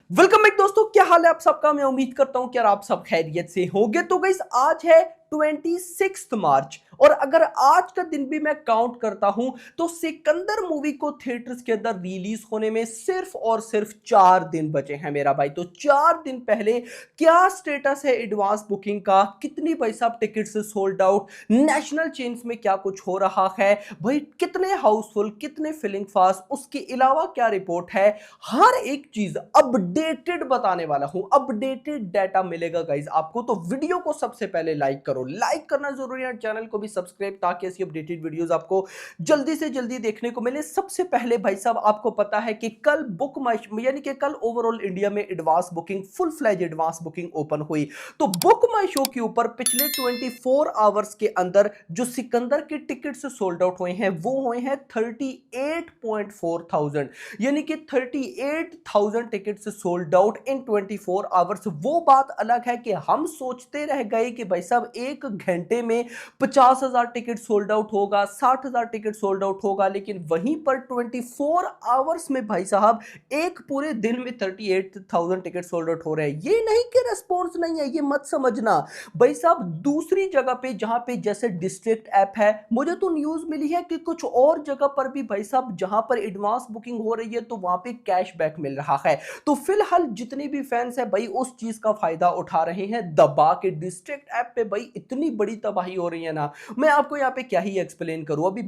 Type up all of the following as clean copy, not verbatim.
Welcome back दोस्तों, क्या हाल है आप सबका। मैं उम्मीद करता हूं कि आप सब खैरियत से होंगे। तो गाइस आज है 26 मार्च और अगर आज का दिन भी मैं काउंट करता हूं तो सिकंदर मूवी को थिएटर्स के अंदर रिलीज होने में सिर्फ और सिर्फ 4 दिन बचे हैं मेरा भाई। तो 4 दिन पहले क्या स्टेटस है एडवांस बुकिंग का, कितनी भाई साहब tickets sold out, national chains में क्या कुछ हो रहा है भाई, कितने हाउसफुल, कितने फिलिंग फास्ट, उसके अलावा क्या रिपोर्ट है, हर एक चीज अपडेटेड बताने वाला हूं। अपडेटेड डाटा मिलेगा गाइस आपको। तो वीडियो को सबसे पहले लाइक करो, लाइक करना जरूरी है, चैनल को भी सब्सक्राइब ताकि ऐसी अपडेटेड वीडियोस आपको जल्दी से जल्दी देखने को मिले। सबसे पहले भाई साहब आपको पता है कि कल बुक माई यानी कि कल ओवरऑल इंडिया में advance booking, full fledge advance booking open हुई। तो बुक माई शो के ऊपर पिछले 24 आवर्स के अंदर जो सिकंदर के टिकट्स सोल्ड आउट हुए हैं वो हुए हैं 38.4 थाउजेंड, यानी कि 38,000 tickets sold out in 24 hours. वो बात अलग है कि हम सोचते रह गए कि भाई साहब एक घंटे में 50,000 टिकट सोल्ड आउट होगा, 60,000 टिकट सोल्ड आउट होगा, लेकिन वहीं पर 24 आवर्स में भाई साहब एक पूरे दिन में 38,000 टिकट सोल्ड आउट हो रहे हैं। ये नहीं कि रेस्पॉन्स नहीं है, ये मत समझना भाई साहब। दूसरी जगह पे जहां पे जैसे डिस्ट्रिक्ट ऐप है, मुझे तो न्यूज मिली है कि कुछ और जगह पर भी भाई साहब जहां पर एडवांस बुकिंग हो रही है तो वहां पे कैशबैक मिल रहा है। तो फिलहाल जितने भी फैंस है भाई उस चीज का फायदा उठा रहे हैं दबा के। डिस्ट्रिक्ट ऐप पे भाई इतनी बड़ी तबाही हो रही है ना, मैं आपको यहाँ पे क्या ही एक्सप्लेन करूं। अभी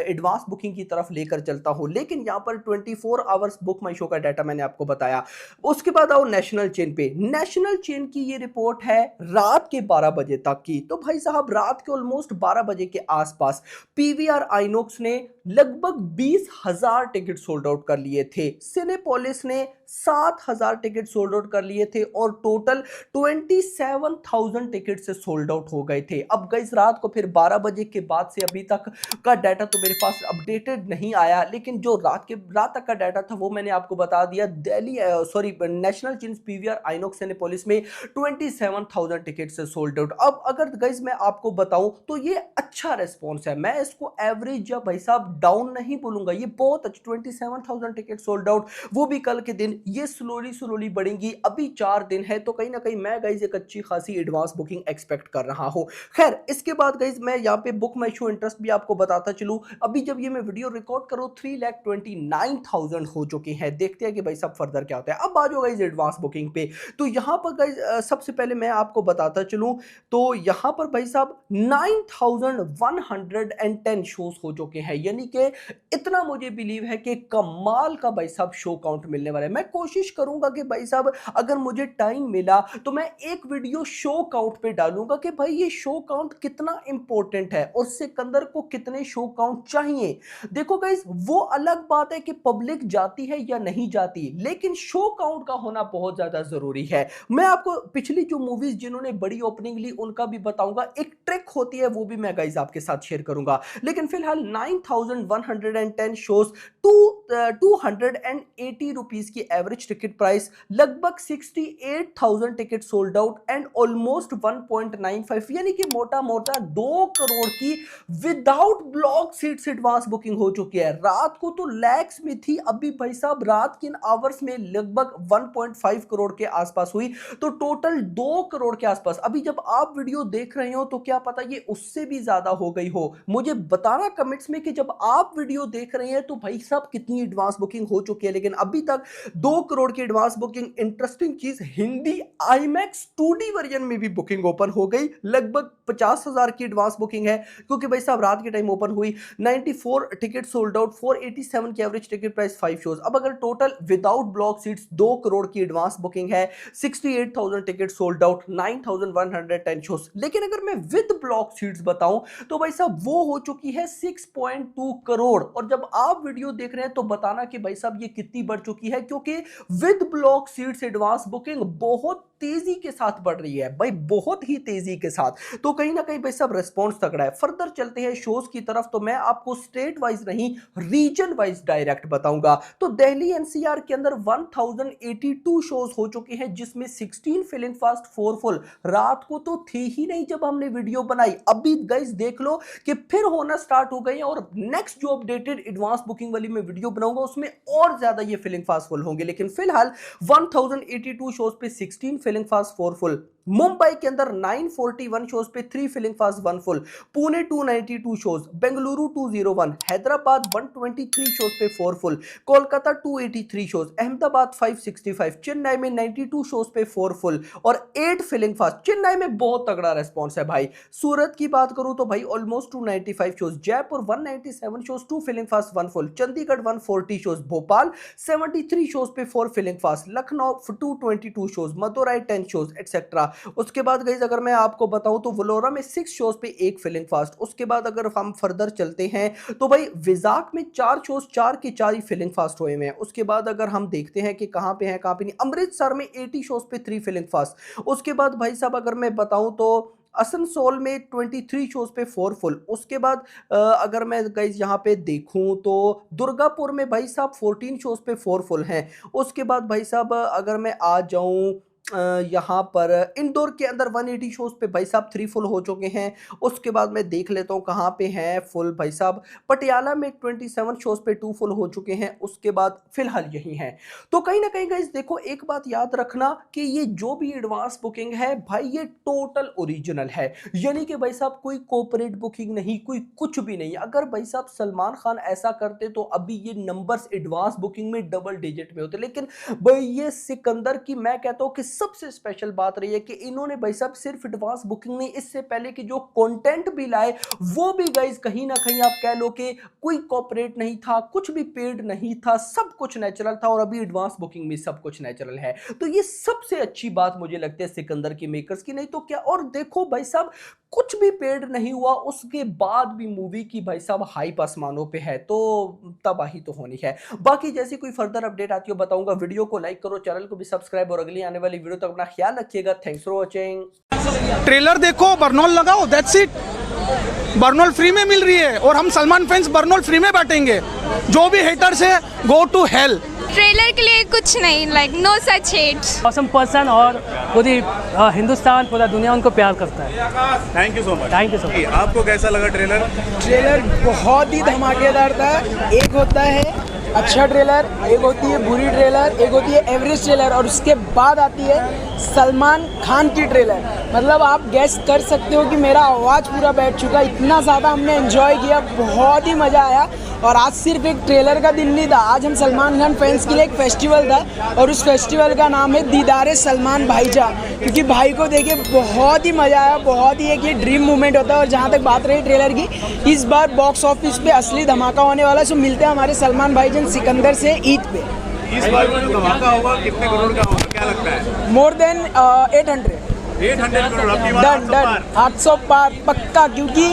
एडवांस बुकिंग की तरफ लेकर चलता हूं, लेकिन यहाँ पर 24 आवर्स बुक माई शो का डाटा मैंने आपको बताया। उसके बाद आओ नेशनल चेन पे। नेशनल चेन की ये रिपोर्ट है रात के 12 बजे तक की। तो भाई साहब रात के ऑलमोस्ट 12 बजे के आसपास पीवीआर आइनॉक्स ने लगभग 20,000 टिकट सोल्ड आउट कर लिए थे, सिनेपोलिस ने 7,000 टिकट सोल्ड आउट कर लिए थे और टोटल 27,000 टिकट से सोल्ड आउट हो गए थे। अब गई रात को फिर 12 बजे के बाद से अभी तक का डाटा तो मेरे पास अपडेटेड नहीं आया, लेकिन जो रात तक का डाटा था वो मैंने आपको बता दिया। Delhi sorry national chains PVR INOX Cinepolis में 27,000 टिकट से सोल्ड आउट। अब अगर गाइस मैं आपको बताऊं तो ये अच्छा रेस्पॉन्स है, मैं इसको एवरेज या भाई साहब डाउन नहीं बोलूंगा, ये बहुत अच्छा। 27,000 टिकट सोल्ड आउट, वो भी कल के दिन। ये स्लोली स्लोली बढ़ेंगी, अभी 4 दिन है तो कहीं ना कहीं मैं गाइस एक अच्छी खासी एडवांस बुकिंग एक्सपेक्ट कर रहा हूं। खैर इसके बाद गाइस मैं यहाँ पे बुक माई शो इंटरेस्ट भी आपको बताता चलूं। अभी जब ये मैं वीडियो रिकॉर्ड करूं 3,29,000 हो चुके हैं। देखते हैं कि भाई सब फर्दर क्या होता है। अब आ जाओ गाइस एडवांस बुकिंग पे। तो यहां पर गाइस सबसे पहले मैं आपको बताता चलूं तो यहां पर भाई साहब 9,110 शोज हो चुके हैं, यानी कि इतना मुझे बिलीव है कि कमाल का भाई साहब शो काउंट मिलने वाला है। मैं कोशिश करूंगा कि भाई साहब अगर मुझे टाइम मिला तो मैं एक वीडियो शो काउंट पे डालूंगा कि भाई ये शो काउंट कितना इंपॉर्टेंट है और सिकंदर को कितने शो काउंट चाहिए। देखो गाइस वो अलग बात है कि पब्लिक जाती है या नहीं जाती, लेकिन शो काउंट का होना बहुत ज्यादा जरूरी है। मैं आपको पिछली जो मूवीज जिन्होंने बड़ी ओपनिंग ली उनका भी बताऊंगा, एक ट्रिक होती है वो भी मैं गाइस आपके साथ शेयर करूंगा। लेकिन फिलहाल 9,110 शोज, 280 रुपीज की एवरेज टिकट प्राइस, लगभग 68,000 ticket sold out and almost 1.95 यानी कि मोटा मोटा 2 करोड़ की without block seats advance booking हो चुकी है। रात को तो लैक्स में थी, अभी भाई साहब रात के इन आवर्स में लगभग 1.5 करोड़ के आसपास हुई, तो टोटल 2 करोड़ के आसपास। अभी जब आप वीडियो देख रहे हो तो क्या पता ये उससे भी ज्यादा हो गई हो। मुझे बताना कमेंट्स में कि जब आप वीडियो देख रहे हैं तो भाई साहब कितनी एडवांस बुकिंग हो चुकी है। लेकिन अभी तक 2 करोड़ की एडवांस बुकिंग। इंटरेस्टिंग चीज, हिंदी आईमैक्स 2D वर्जन में भी बुकिंग ओपन हो गई, लगभग 50,000 की एडवांस बुकिंग है, क्योंकि भाई साहब रात के टाइम ओपन हुई। 94 टिकट सोल्ड आउट, 487 की एवरेज टिकट प्राइस, 5 शोज। अब अगर total without block seats 2 crore की एडवांस बुकिंग है, 68,000 टिकट सोल्ड आउट, 9,110 शोज। लेकिन अगर मैं विद ब्लॉक सीट्स बताऊं तो भाई साहब वो हो चुकी है 6.2 करोड़। और जब आप वीडियो देख रहे हैं तो बताना कि भाई साहब ये कितनी बढ़ चुकी है, क्योंकि with block seats advance booking बहुत तेजी के साथ बढ़ रही है भाई, बहुत ही तेजी के साथ। तो कहीं ना कहीं भाई सब रिस्पॉन्स तगड़ा है। फर्दर चलते हैं शोज की तरफ, तो मैं आपको स्टेट वाइज नहीं रीजन वाइज डायरेक्ट बताऊंगा। तो दिल्ली एनसीआर के अंदर 1082 शोज हो चुके हैं, जिसमें 16 फिलिंग फास्ट 4 फुल। रात को तो थे ही नहीं जब हमने वीडियो बनाई, अभी गाइस देख लो कि फिर होना स्टार्ट हो गए हैं। और नेक्स्ट जो अपडेटेड एडवांस बुकिंग वाली मैं वीडियो बनाऊंगा उसमें और ज्यादा ये फिलिंग फास्ट फुल होंगे। लेकिन फिलहाल 1082 शोज पे 16 फिलिंग फास्ट 4 फुल। मुंबई के अंदर 941 शोज पे 3 filling fast 1 full. Pune 292 shows, Bengaluru 201, Hyderabad 123 shows पे 4 फुल, कोलकाता 283 शोज, अहमदाबाद 565, चेन्नई में 92 शोज पे 4 फुल और 8 फिलिंग फास्ट। चेन्नई में बहुत तगड़ा रेस्पॉन्स है भाई। सूरत की बात करूं तो भाई almost 295 shows, Jaipur 197 shows 2 filling fast 1 full, Chandigarh 140 shows, Bhopal 73 shows पे 4 filling fast, Lucknow 222 shows, Madurai 10 shows etcetera. उसके बाद गाइस अगर मैं आपको बताऊं तो वलोरा में 6 शोज पे 1 फिलिंग फास्ट। उसके बाद अगर हम फर्दर चलते हैं तो भाई विजाक में 4 शोज 4 के 4 ही फिलिंग फास्ट हुए हैं। उसके बाद अगर हम देखते हैं कि कहां पे है कहां पे नहीं, अमृतसर में 80 शोज पे 3 फिलिंग फास्ट। उसके बाद भाई साहब अगर मैं बताऊं तो असनसोल में 23 शोज पे 4 फुल। उसके बाद अगर मैं गाइस यहाँ पे देखूं तो दुर्गापुर में भाई साहब 14 शोज पे 4 फुल हैं। उसके बाद भाई साहब अगर मैं आ जाऊं यहाँ पर इंदौर के अंदर 180 शोज पे भाई साहब 3 फुल हो चुके हैं। उसके बाद मैं देख लेता हूँ कहाँ पे हैं फुल भाई साहब, पटियाला में 27 शोज पे 2 फुल हो चुके हैं। उसके बाद फिलहाल यही हैं। तो कहीं ना कहीं गाइस देखो एक बात याद रखना कि ये जो भी एडवांस बुकिंग है भाई ये टोटल ओरिजिनल है, यानी कि भाई साहब कोई कॉर्पोरेट बुकिंग नहीं, कोई कुछ भी नहीं। अगर भाई साहब सलमान खान ऐसा करते तो अभी ये नंबर्स एडवांस बुकिंग में डबल डिजिट में होते। लेकिन भाई ये सिकंदर की मैं कहता हूँ कि सबसे स्पेशल बात रही है कि इन्होंने भाई साहब सिर्फ एडवांस बुकिंग नहीं, इससे पहले कि जो कंटेंट भी लाए वो भी गाइस कहीं ना कहीं आप कह लो कि कोई कॉर्पोरेट नहीं था, कुछ भी पेड नहीं था, सब कुछ नेचुरल था। और अभी एडवांस बुकिंग में सब कुछ नेचुरल है। तो ये सबसे अच्छी बात मुझे लगती है सिकंदर की मेकर्स की, नहीं तो क्या। और देखो भाई साहब कुछ भी पेड नहीं हुआ, उसके बाद भी मूवी की भाई साहब हाइप आसमानों पे है, तो तबाही तो होनी है। बाकी जैसी कोई फर्दर अपडेट आती हो बताऊंगा। वीडियो को लाइक करो, चैनल को भी सब्सक्राइब और अगली आने वाली वीडियो तक अपना ख्याल रखिएगा। Thanks for watching. ट्रेलर देखो, बर्नॉल लगाओ, दैट्स इट। बर्नॉल फ्री में मिल रही है और हम सलमान फैंस बर्नॉल फ्री में बांटेंगे। जो भी हेटर्स है गो टू हेल। ट्रेलर के लिए कुछ नहीं, like no such hates. Awesome person और पूरी हिंदुस्तान पूरा दुनिया उनको प्यार करता है। Thank you so much. Thank you so much. आपको कैसा लगा ट्रेलर? ट्रेलर बहुत ही धमाकेदार था। एक होता है अच्छा ट्रेलर, एक होती है बुरी ट्रेलर, एक होती है एवरेज ट्रेलर और उसके बाद आती है सलमान खान की ट्रेलर। मतलब आप गेस कर सकते हो कि मेरा आवाज़ पूरा बैठ चुका, इतना ज़्यादा हमने एंजॉय किया, बहुत ही मज़ा आया। और आज सिर्फ एक ट्रेलर का दिन नहीं था, आज हम सलमान खान फैंस के लिए एक फेस्टिवल था और उस फेस्टिवल का नाम है दीदारे सलमान भाईजा। क्योंकि भाई को देखे बहुत ही मज़ा आया, बहुत ही एक ये ड्रीम मोमेंट होता है। और जहाँ तक बात रही ट्रेलर की, इस बार बॉक्स ऑफिस पे असली धमाका होने वाला है। सो मिलते हैं हमारे सलमान भाईजान सिकंदर से ईद पे। इस बार जो धमाका होगा कितने करोड़ का होगा, क्या लगता है? More than 800 800 crore. डन 800 पार पक्का। क्योंकि